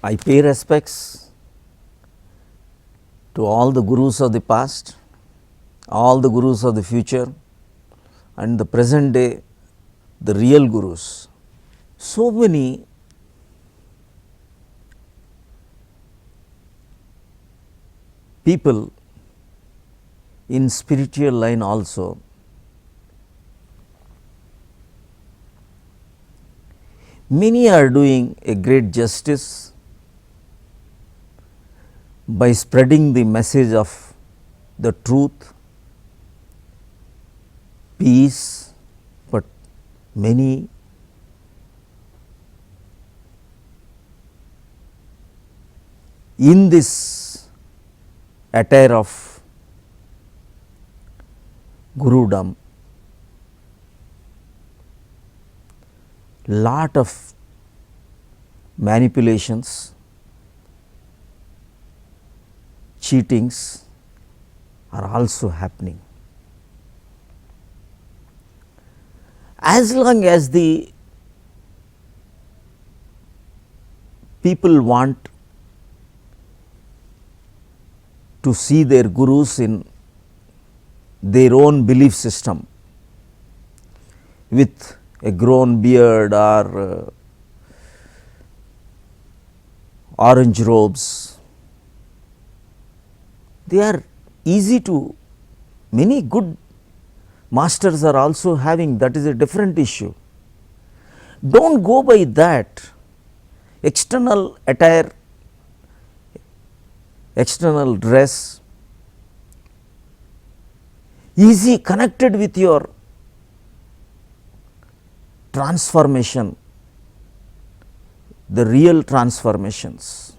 I pay respects to all the Gurus of the past, all the Gurus of the future, and the present day, the real Gurus. So many people in spiritual line also many are doing a great justice by spreading the message of the truth, peace, but many in this attire of Gurudom, lot of manipulations, cheatings are also happening. As long as the people want to see their Gurus in their own belief system with a grown beard or orange robes, they are easy to, many good masters are also having, that is a different issue. Do not go by that external attire, external dress, easy connected with your transformation, the real transformations.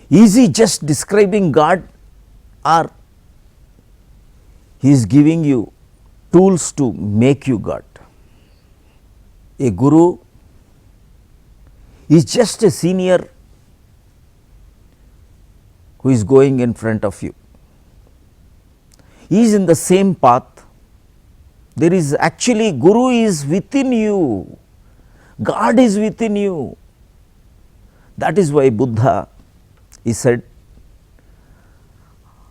Easy just describing God, or he is giving you tools to make you God. A Guru is just a senior who is going in front of you. He is in the same path. There is actually, Guru is within you, God is within you. That is why Buddha, he said,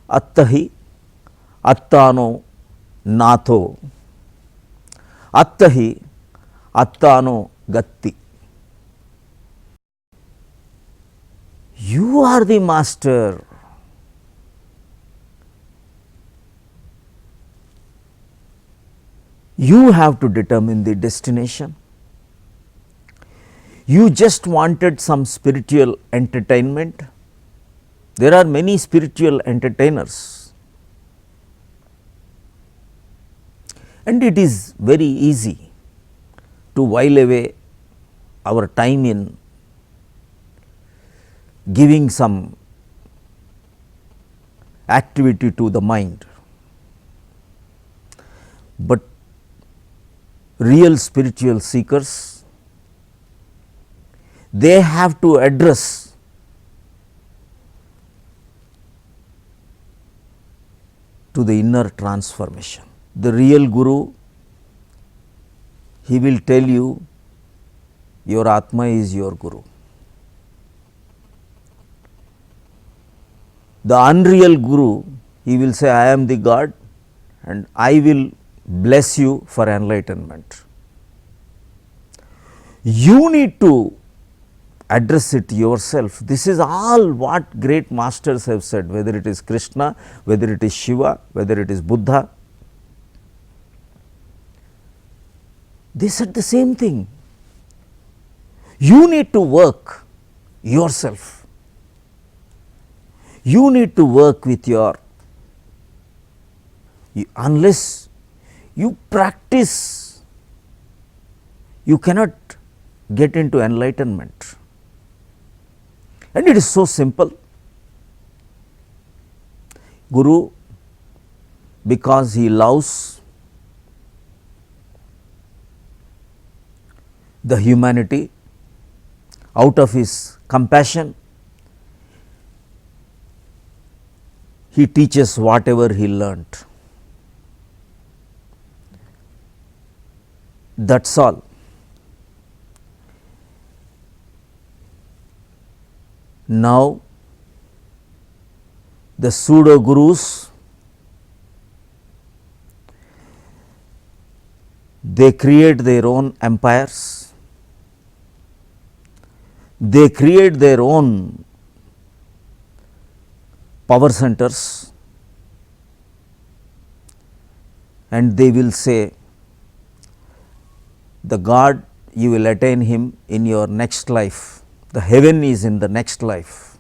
Attahi Attano Natho, Attahi Attano Gatti. You are the master. You have to determine the destination. You just wanted some spiritual entertainment. There are many spiritual entertainers, and it is very easy to while away our time in giving some activity to the mind. But real spiritual seekers, they have to address to the inner transformation. The real Guru, he will tell you your Atma is your Guru. The unreal Guru, he will say, I am the God and I will bless you for enlightenment. You need to address it yourself. This is all what great masters have said, whether it is Krishna, whether it is Shiva, whether it is Buddha. They said the same thing. You need to work yourself. You need to work with your, unless you practice, you cannot get into enlightenment. And it is so simple. Guru, because he loves the humanity, out of his compassion, he teaches whatever he learnt. That is all. Now, the pseudo gurus, they create their own empires, they create their own power centers, and they will say, the God, you will attain him in your next life. The heaven is in the next life.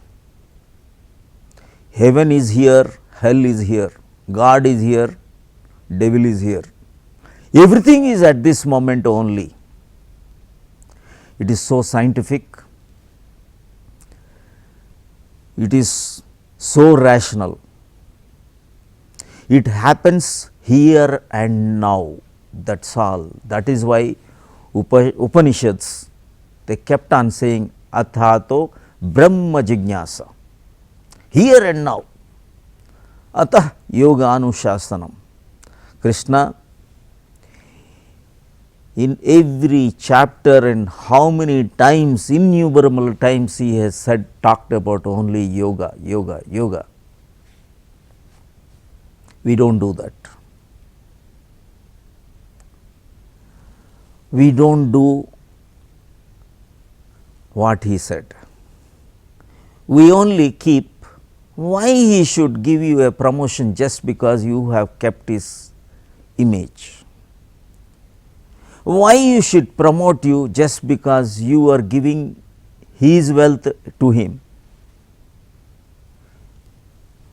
Heaven is here, hell is here, God is here, devil is here. Everything is at this moment only. It is so scientific, it is so rational. It happens here and now, that is all. That is why Upanishads, they kept on saying Athato Brahma Jignasa, here and now. Atah Yoga Anushasanam. Krishna, in every chapter and how many times, innumerable times he has said, talked about only yoga, yoga, yoga. We don't do that. We don't do what he said. We only keep why he should give you a promotion just because you have kept his image. Why you should promote you just because you are giving his wealth to him.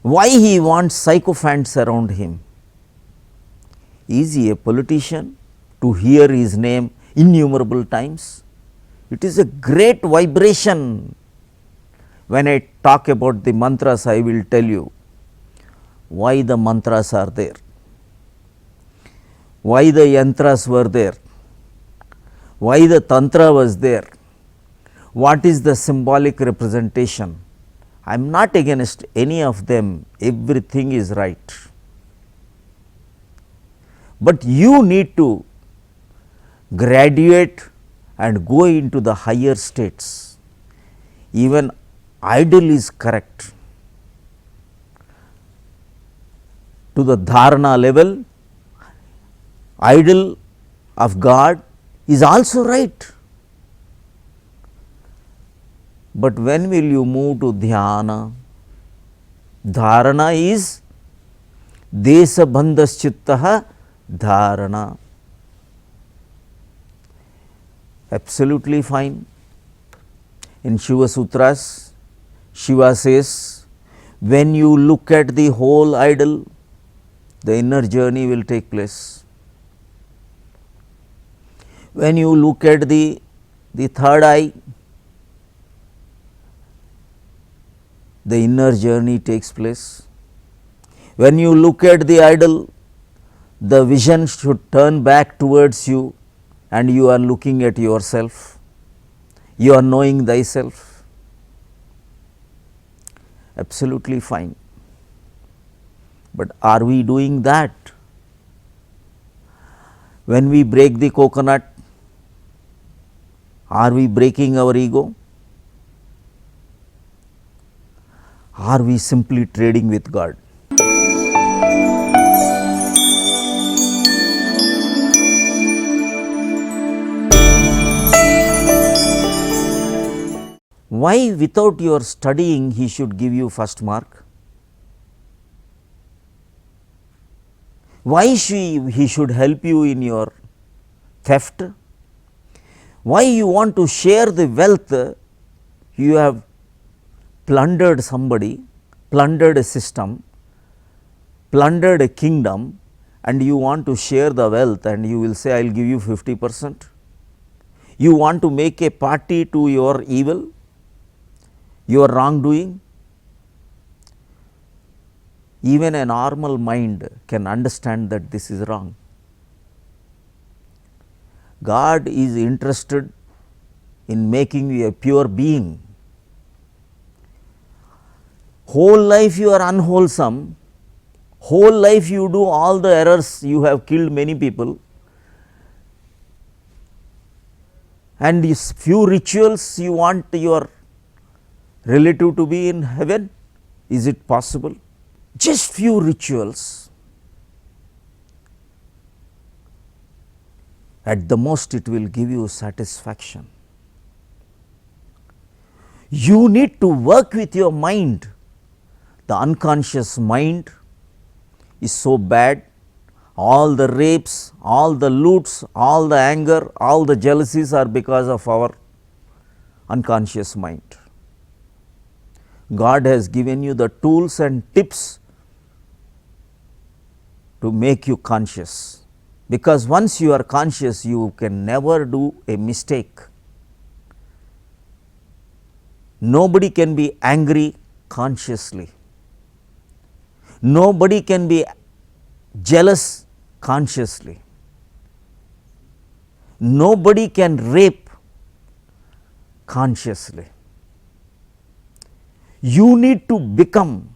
Why he wants sycophants around him. Is he a politician to hear his name innumerable times? It is a great vibration. When I talk about the mantras, I will tell you why the mantras are there, why the yantras were there, why the tantra was there, what is the symbolic representation. I am not against any of them, everything is right. But you need to graduate and go into the higher states. Even idol is correct. To the dharana level, idol of God is also right. But when will you move to dhyana? Dharana is desa bandhaschittaha dharana. Absolutely fine. In Shiva Sutras, Shiva says, when you look at the whole idol, the inner journey will take place. When you look at the third eye, the inner journey takes place. When you look at the idol, the vision should turn back towards you and you are looking at yourself, you are knowing thyself. Absolutely fine. But are we doing that? When we break the coconut, are we breaking our ego? Are we simply trading with God? Why without your studying he should give you first mark? Why he should help you in your theft? Why you want to share the wealth? You have plundered somebody, plundered a system, plundered a kingdom, and you want to share the wealth and you will say, I will give you 50%. You want to make a party to your evil, your wrongdoing. Even a normal mind can understand that this is wrong. God is interested in making you a pure being. Whole life you are unwholesome, whole life you do all the errors, you have killed many people, and these few rituals you want your relative to be in heaven? Is it possible? Just few rituals, at the most it will give you satisfaction. You need to work with your mind. The unconscious mind is so bad. All the rapes, all the loots, all the anger, all the jealousies are because of our unconscious mind. God has given you the tools and tips to make you conscious, because once you are conscious, you can never do a mistake. Nobody can be angry consciously. Nobody can be jealous consciously. Nobody can rape consciously. You need to become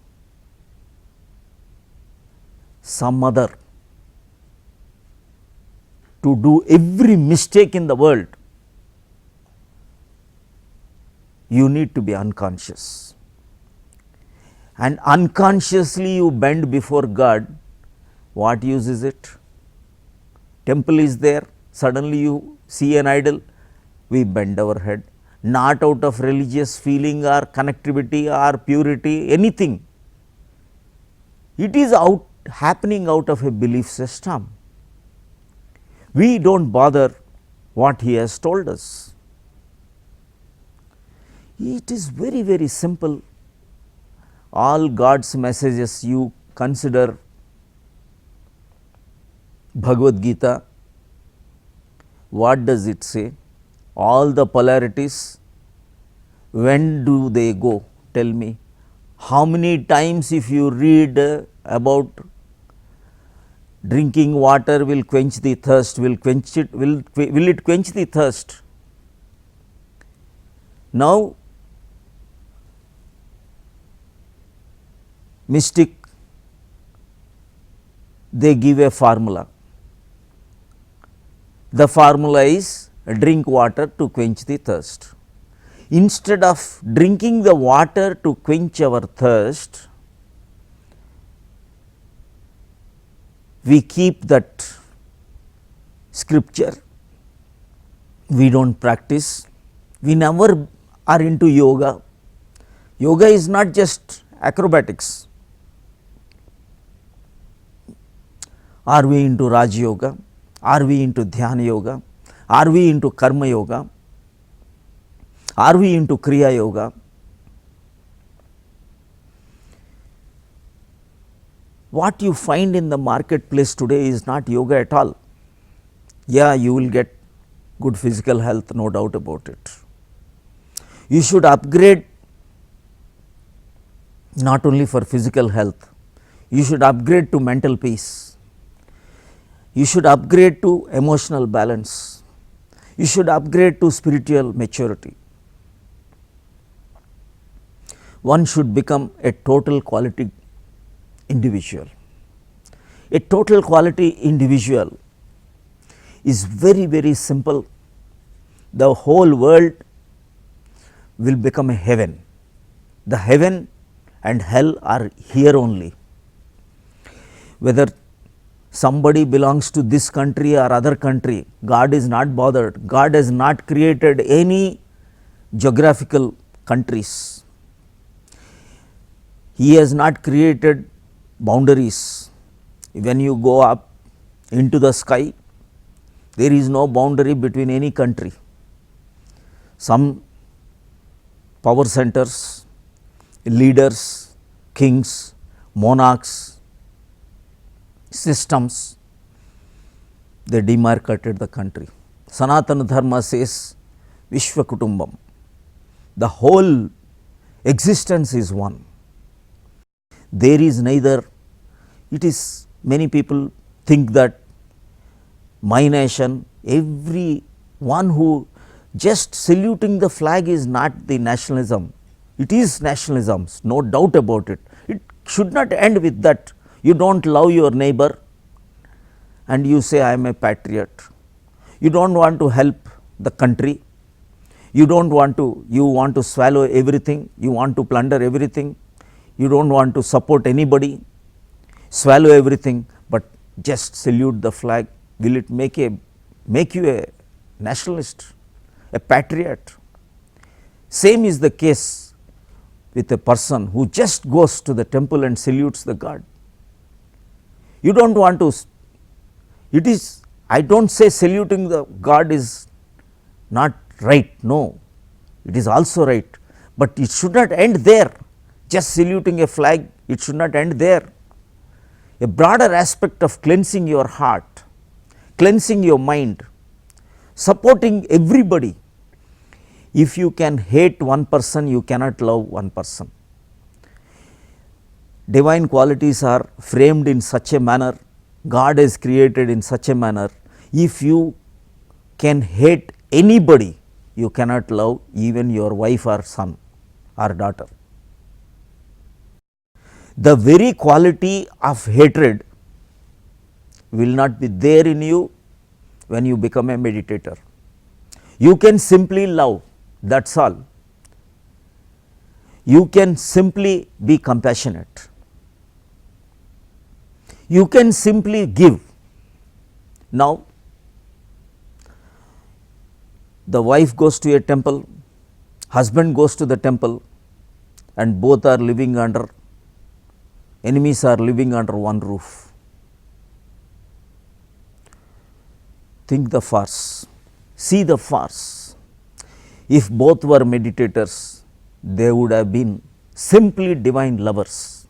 some other to do every mistake in the world. You need to be unconscious, and unconsciously you bend before God. What use is it? Temple is there, suddenly you see an idol, we bend our head, not out of religious feeling or connectivity or purity, anything. It is happening out of a belief system. We do not bother what he has told us. It is very, very simple. All God's messages, you consider Bhagavad Gita, what does it say? All the polarities, when do they go? Tell me. How many times if you read about drinking water will quench the thirst, will it quench the thirst? Now, mystic, they give a formula. The formula is drink water to quench the thirst. Instead of drinking the water to quench our thirst, we keep that scripture, we do not practice, we never are into yoga. Yoga is not just acrobatics. Are we into Raj Yoga? Are we into Dhyana Yoga? Are we into Karma Yoga? Are we into Kriya Yoga? What you find in the marketplace today is not yoga at all. Yeah, you will get good physical health, no doubt about it. You should upgrade not only for physical health, you should upgrade to mental peace. You should upgrade to emotional balance. You should upgrade to spiritual maturity. One should become a total quality individual. A total quality individual is very, very simple. The whole world will become a heaven. The heaven and hell are here only. Whether somebody belongs to this country or other country, God is not bothered. God has not created any geographical countries. He has not created boundaries. When you go up into the sky, there is no boundary between any country. Some power centers, leaders, kings, monarchs, systems, they demarcated the country. Sanatana Dharma says Vishwa Kutumbam. The whole existence is one. There is neither, it is, many people think that my nation, every one who just saluting the flag is not the nationalism. It is nationalism, no doubt about it. It should not end with that. You do not love your neighbor and you say I am a patriot. You do not want to help the country. You don't want to, you want to swallow everything, you want to plunder everything, you don't want to support anybody, swallow everything, but just salute the flag. Will it make you a nationalist, a patriot? Same is the case with a person who just goes to the temple and salutes the god. You don't want to, it is, I don't say saluting the god is not right, no, it is also right, but it should not end there. Just saluting a flag, it should not end there. A broader aspect of cleansing your heart, cleansing your mind, supporting everybody. If you can hate one person, you cannot love one person. Divine qualities are framed in such a manner, God is created in such a manner. If you can hate anybody, you cannot love even your wife or son or daughter. The very quality of hatred will not be there in you when you become a meditator. You can simply love, that is all. You can simply be compassionate. You can simply give. Now, the wife goes to a temple, husband goes to the temple, and both are living under, enemies are living under one roof. Think the farce, see the farce. If both were meditators, they would have been simply divine lovers.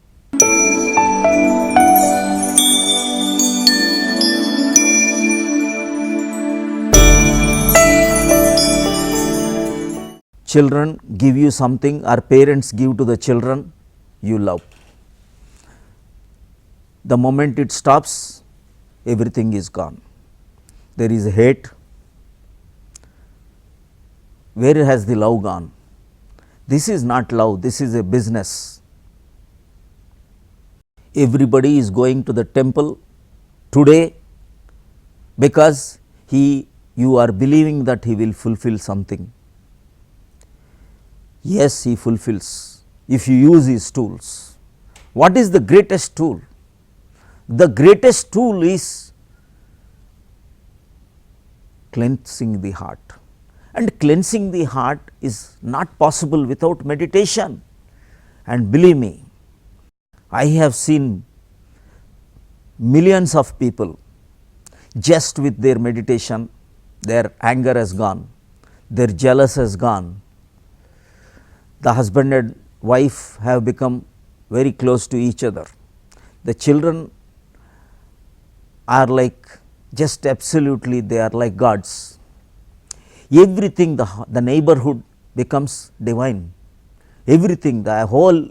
Children give you something, or parents give to the children, you love. The moment it stops, everything is gone. There is hate. Where has the love gone? This is not love, this is a business. Everybody is going to the temple today because you are believing that he will fulfill something. Yes, he fulfills if you use his tools. What is the greatest tool? The greatest tool is cleansing the heart, and cleansing the heart is not possible without meditation. And believe me, I have seen millions of people just with their meditation, their anger has gone, their jealous has gone. The husband and wife have become very close to each other. The children are like just absolutely, they are like gods. Everything, the neighborhood becomes divine. Everything, the whole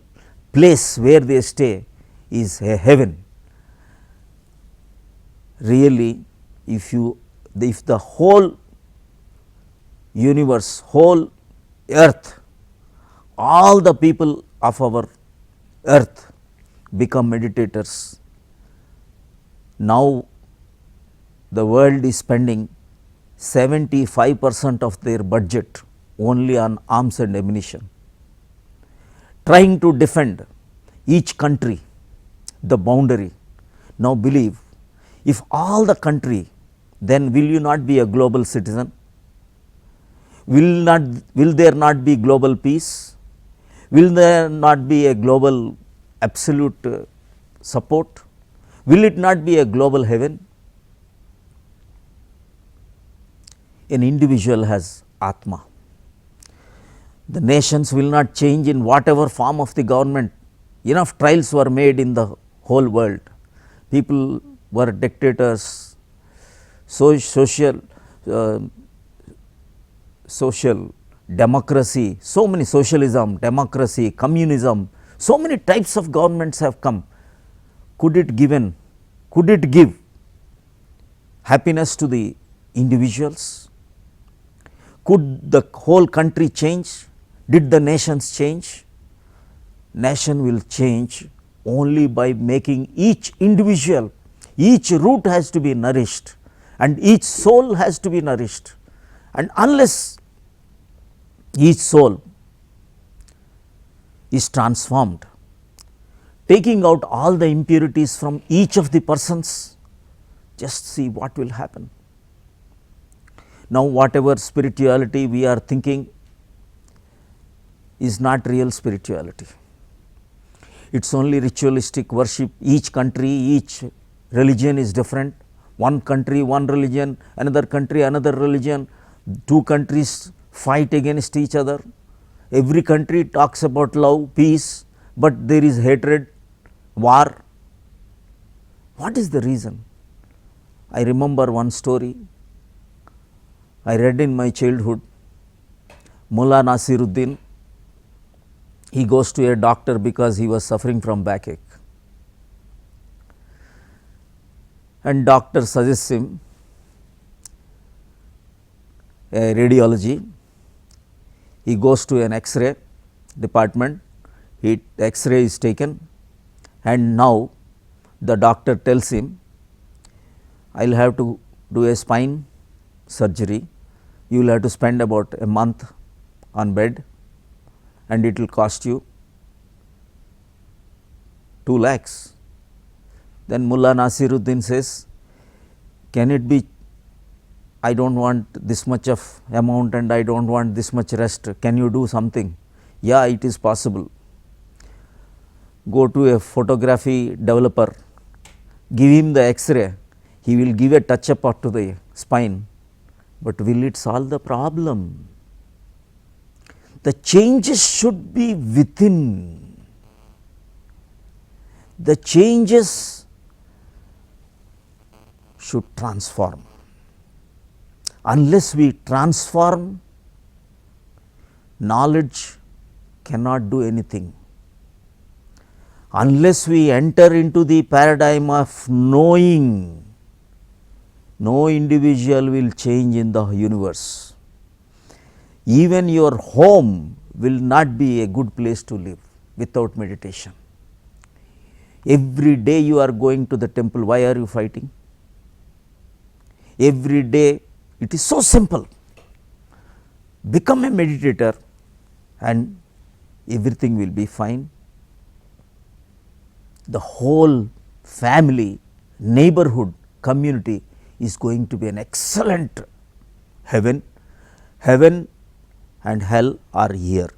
place where they stay is a heaven. Really, if the whole universe, whole earth, all the people of our earth become meditators. Now, the world is spending 75% of their budget only on arms and ammunition, trying to defend each country, the boundary. Now, believe, if all the country, then will you not be a global citizen? Will there not be global peace? Will there not be a global absolute support? Will it not be a global heaven? An individual has Atma. The nations will not change in whatever form of the government. Enough trials were made in the whole world. People were dictators, social democracy, so many socialism, democracy, communism, so many types of governments have come. Could it give happiness to the individuals? Could the whole country change? Did the nations change? Nation will change only by making each individual, each root has to be nourished and each soul has to be nourished. And unless each soul is transformed, taking out all the impurities from each of the persons. Just see what will happen. Now, whatever spirituality we are thinking is not real spirituality. It is only ritualistic worship. Each country, each religion is different. One country, one religion, another country, another religion. Two countries fight against each other. Every country talks about love, peace, but there is hatred, war. What is the reason? I remember one story I read in my childhood. Mullah Nasiruddin, he goes to a doctor because he was suffering from backache, and doctor suggests him a radiology. He goes to an X-ray department, X-ray is taken, and now the doctor tells him, I will have to do a spine surgery, you will have to spend about a month on bed and it will cost you 2 lakhs. Then Mullah Nasiruddin says, can it be, I do not want this much of amount and I do not want this much rest, can you do something? Yeah, it is possible. Go to a photography developer, give him the X-ray, he will give a touch up to the spine, but will it solve the problem? The changes should be within. The changes should transform. Unless we transform, knowledge cannot do anything. Unless we enter into the paradigm of knowing, no individual will change in the universe. Even your home will not be a good place to live without meditation. Every day you are going to the temple, why are you fighting? Every day, it is so simple. Become a meditator and everything will be fine. The whole family, neighborhood, community is going to be an excellent heaven. Heaven and hell are here.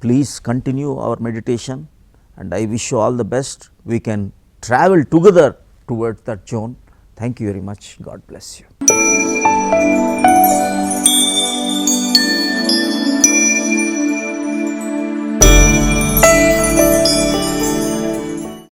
Please continue our meditation and I wish you all the best. We can travel together towards that zone. Thank you very much. God bless you.